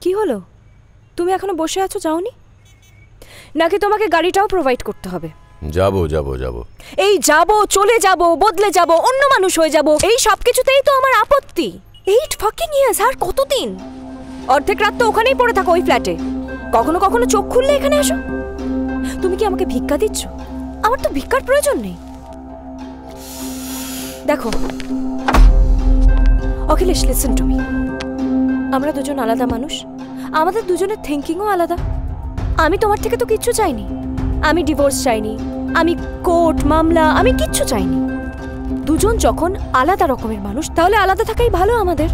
কি হলো? তুমি এখনো বসে আছো, যাওনি? নাকি তোমাকে গাড়িটাও প্রোভাইড করতে হবে? যাবো যাবো যাবো। এই যাবো, চলে যাবো, বদলে যাবো, অন্য মানুষ হয়ে যাবো, এই সব কিছুতেই তো আমার আপত্তি। 8 fucking years, আর কতদিন? অর্ধেক রাত তো ওখানেই পড়ে থাকো ওই ফ্ল্যাটে। কখনো কখনো চোখ খুললে এখানে এসো। তুমি কি আমাকে ভিক্ষা দিচ্ছ? আমার তো ভিক্ষার প্রয়োজন নেই। দেখো অখিলেশ, লিসেন টু মি। আমরা দুজন আলাদা মানুষ, আমাদের দুজনের থিঙ্কিংও আলাদা। আমি তোমার থেকে তো কিচ্ছু চাইনি। আমি ডিভোর্স চাইনি, আমি কোর্ট মামলা, আমি কিচ্ছু চাইনি। দুজন যখন আলাদা রকমের মানুষ, তাহলে আলাদা থাকাই ভালো আমাদের।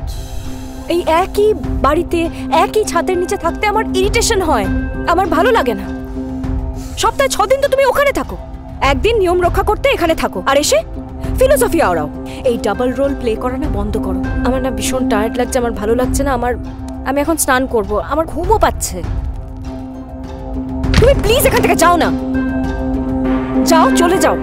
এই একই বাড়িতে একই ছাদের নিচে থাকতে আমার ইরিটেশন হয়, আমার ভালো লাগে না। সপ্তাহে 6 দিন তো তুমি ওখানে থাকো, একদিন নিয়ম রক্ষা করতে এখানে থাকো, আর এসে ফিলোসফি আওড়াও। এই ডাবল রোল প্লে করা না বন্ধ করো। আমার না ভীষণ টায়ার্ড লাগছে, আমার ভালো লাগছে না। আমি এখন স্নান করব, আমার ঘুমও পাচ্ছে। তুমি প্লিজ এখান থেকে যাও না, যাও, চলে যাও।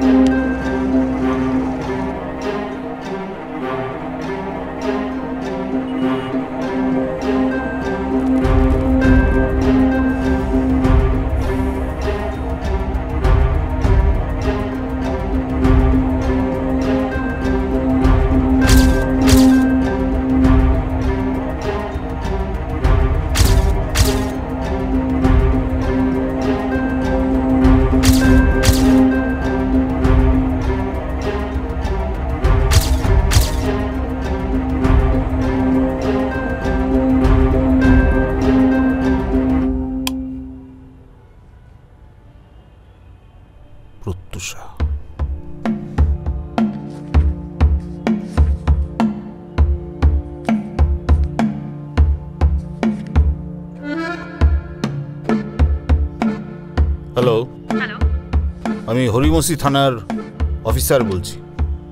প্রত্যুষা, হ্যালো। আমি হরিমসি থানার অফিসার বলছি।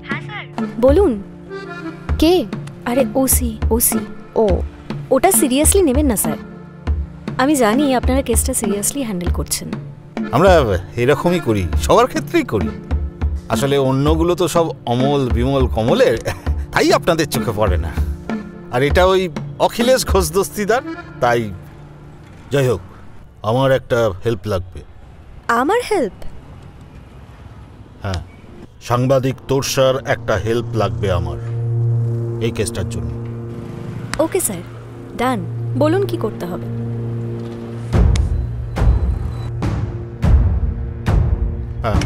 হ্যাঁ স্যার বলুন। কে? আরে ওসি। ও, ওটা সিরিয়াসলি নেবেন না স্যার। আমি জানি আপনারা কেসটা সিরিয়াসলি হ্যান্ডেল করছেন। আমরা এরকমই করি, সবার ক্ষেত্রেই করি। আসলে অন্যগুলো তো সব অমল বিমল কমলের, তাই আপনাদের চোখে পড়ে না। আর এটা ওই অখিলেশ ঘোষ দস্তিদার, তাই। যাই হোক, আমার একটা হেল্প লাগবে। আমার হেল্প? হ্যাঁ, সাংবাদিক তোরসার একটা হেল্প লাগবে আমার এই কেসটার জন্য। ওকে স্যার, ডান। বলুন কি করতে হবে। হ্যাঁ,